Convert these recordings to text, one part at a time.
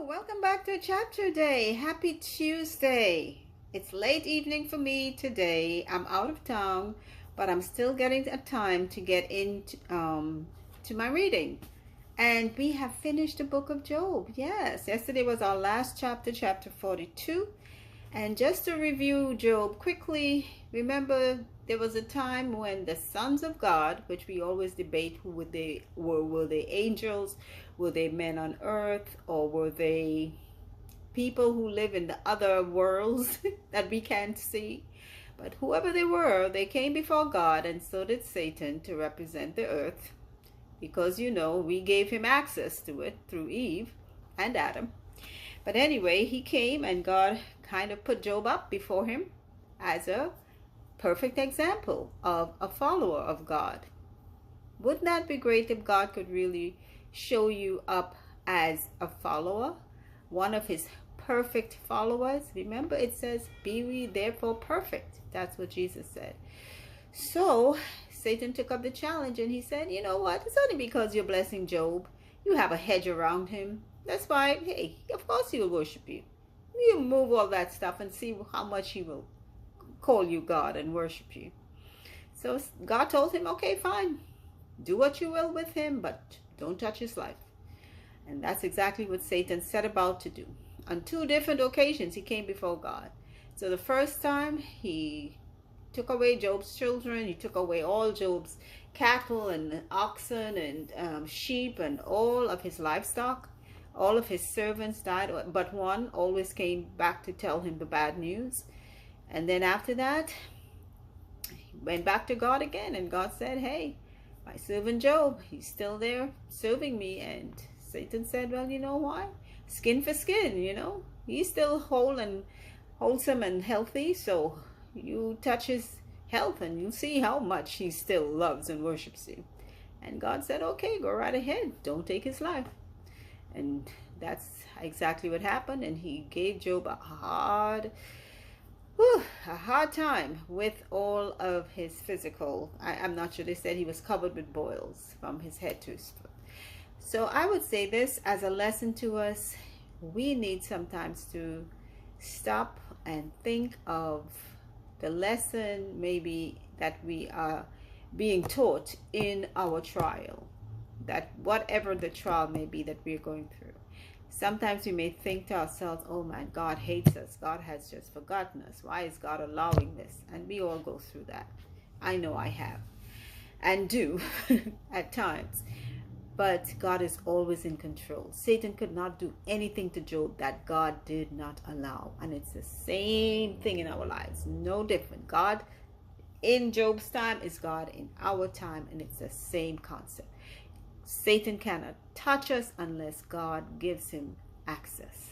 Welcome back to Chapter Day. Happy Tuesday. It's late evening for me today. I'm out of town, but I'm still getting a time to get into to my reading. And we have finished the book of Job. Yes, yesterday was our last chapter, chapter 42. And just to review Job quickly, remember there was a time when the sons of God, which we always debate who were they angels, were they men on earth, or were they people who live in the other worlds that we can't see? But whoever they were, they came before God, and so did Satan to represent the earth, because we gave him access to it through Eve and Adam. But anyway, he came and God kind of put Job up before him as a perfect example of a follower of God. Wouldn't that be great if God could really show you up as a follower, one of his perfect followers? Remember, it says, be we therefore perfect. That's what Jesus said. So Satan took up the challenge and he said, you know what? It's only because you're blessing Job. You have a hedge around him. That's why, hey, of course he will worship you. You move all that stuff and see how much he will call you God and worship you. So God told him, okay, fine. Do what you will with him, but don't touch his life. And that's exactly what Satan set about to do. On two different occasions, he came before God. So the first time, he took away Job's children. He took away all Job's cattle and oxen and sheep and all of his livestock. All of his servants died, but one always came back to tell him the bad news. And then after that, he went back to God again. And God said, hey, my servant Job, he's still there serving me. And Satan said, well, you know why? Skin for skin, He's still whole and wholesome and healthy. So you touch his health and you'll see how much he still loves and worships you. And God said, okay, go right ahead. Don't take his life. And that's exactly what happened. And he gave Job a hard time with all of his physical. I'm not sure, they said he was covered with boils from his head to his foot. So I would say this as a lesson to us. We need sometimes to stop and think of the lesson maybe that we are being taught in our trial. That whatever the trial may be that we're going through, sometimes we may think to ourselves, oh man, God hates us. God has just forgotten us. Why is God allowing this? And we all go through that. I know I have and do at times. But God is always in control. Satan could not do anything to Job that God did not allow. And it's the same thing in our lives. No different. God in Job's time is God in our time. And it's the same concept. Satan cannot touch us unless God gives him access.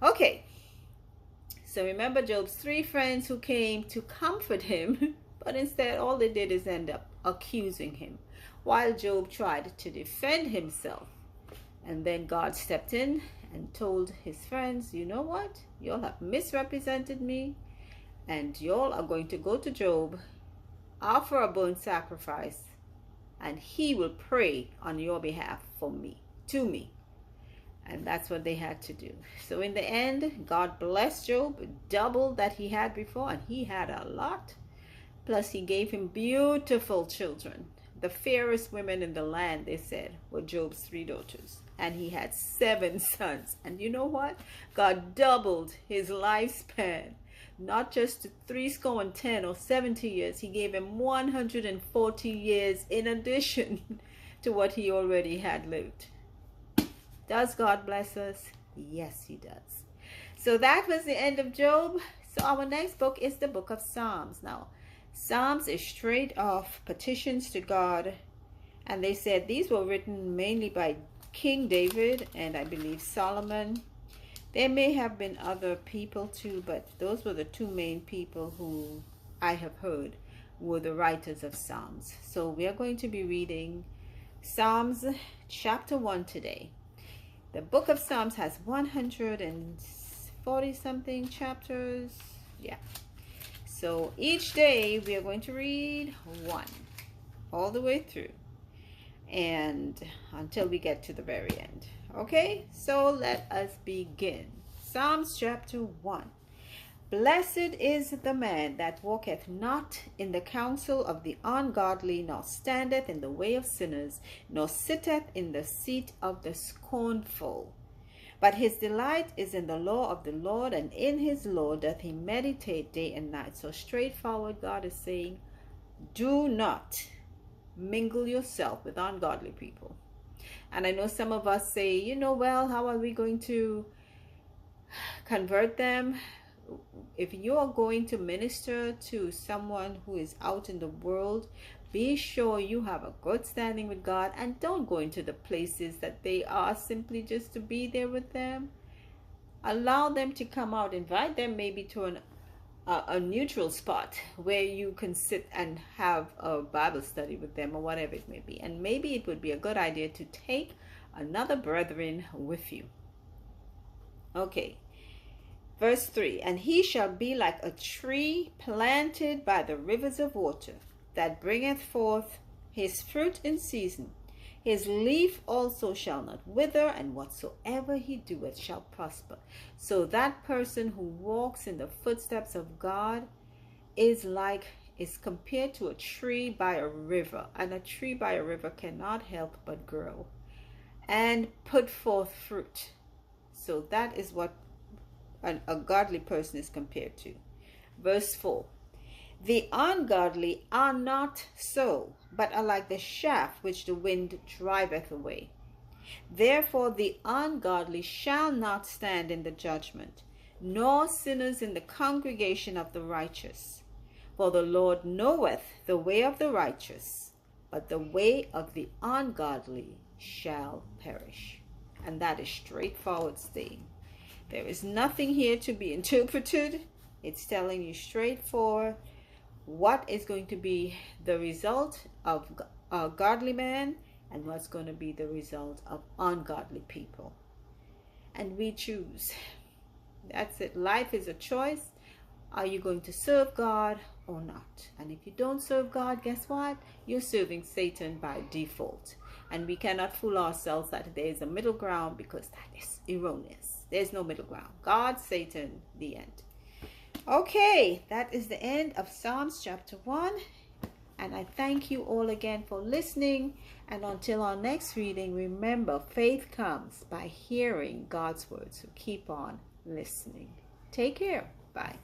Okay, so remember Job's three friends who came to comfort him, but instead all they did is end up accusing him, while Job tried to defend himself. And then God stepped in and told his friends, you know what? Y'all have misrepresented me, and y'all are going to go to Job, offer a burnt sacrifice, and he will pray on your behalf to me. And that's what they had to do. So in the end, God blessed Job, double that he had before, and he had a lot. Plus he gave him beautiful children. The fairest women in the land, they said, were Job's three daughters. And he had 7 sons. And you know what? God doubled his lifespan. Not just 70 or 70 years. He gave him 140 years in addition to what he already had lived. Does God bless us? Yes, he does. So that was the end of Job. So our next book is the book of Psalms. Now, Psalms is straight off petitions to God. And they said these were written mainly by King David and I believe Solomon. There may have been other people too, but those were the two main people who I have heard were the writers of Psalms. So we are going to be reading Psalms chapter 1 today. The book of Psalms has 140 something chapters. Yeah. So each day we are going to read one all the way through and until we get to the very end. Okay, so let us begin. Psalms chapter 1. Blessed is the man that walketh not in the counsel of the ungodly, nor standeth in the way of sinners, nor sitteth in the seat of the scornful. But his delight is in the law of the Lord, and in his law doth he meditate day and night. So straightforward, God is saying, do not mingle yourself with ungodly people. And I know some of us say, well, how are we going to convert them? If you are going to minister to someone who is out in the world, be sure you have a good standing with God, and don't go into the places that they are simply just to be there with them. Allow them to come out. Invite them maybe to a neutral spot where you can sit and have a Bible study with them, or whatever it may be. And maybe it would be a good idea to take another brethren with you. Okay. Verse 3, and he shall be like a tree planted by the rivers of water, that bringeth forth his fruit in season. His leaf also shall not wither, and whatsoever he doeth shall prosper. So that person who walks in the footsteps of God is compared to a tree by a river. And a tree by a river cannot help but grow and put forth fruit. So that is what a godly person is compared to. Verse 4, the ungodly are not so, but are like the shaft which the wind driveth away. Therefore the ungodly shall not stand in the judgment, nor sinners in the congregation of the righteous. For the Lord knoweth the way of the righteous, but the way of the ungodly shall perish. And that is straightforward saying. There is nothing here to be interpreted. It's telling you straightforward what is going to be the result of a godly man and what's going to be the result of ungodly people. And we choose. That's it. Life is a choice. Are you going to serve God or not? And if you don't serve God, guess what? You're serving Satan by default. And we cannot fool ourselves that there is a middle ground, because that is erroneous. There's no middle ground. God, Satan, the end. Okay, that is the end of Psalms chapter 1. And I thank you all again for listening. And until our next reading, remember, faith comes by hearing God's word. So keep on listening. Take care. Bye.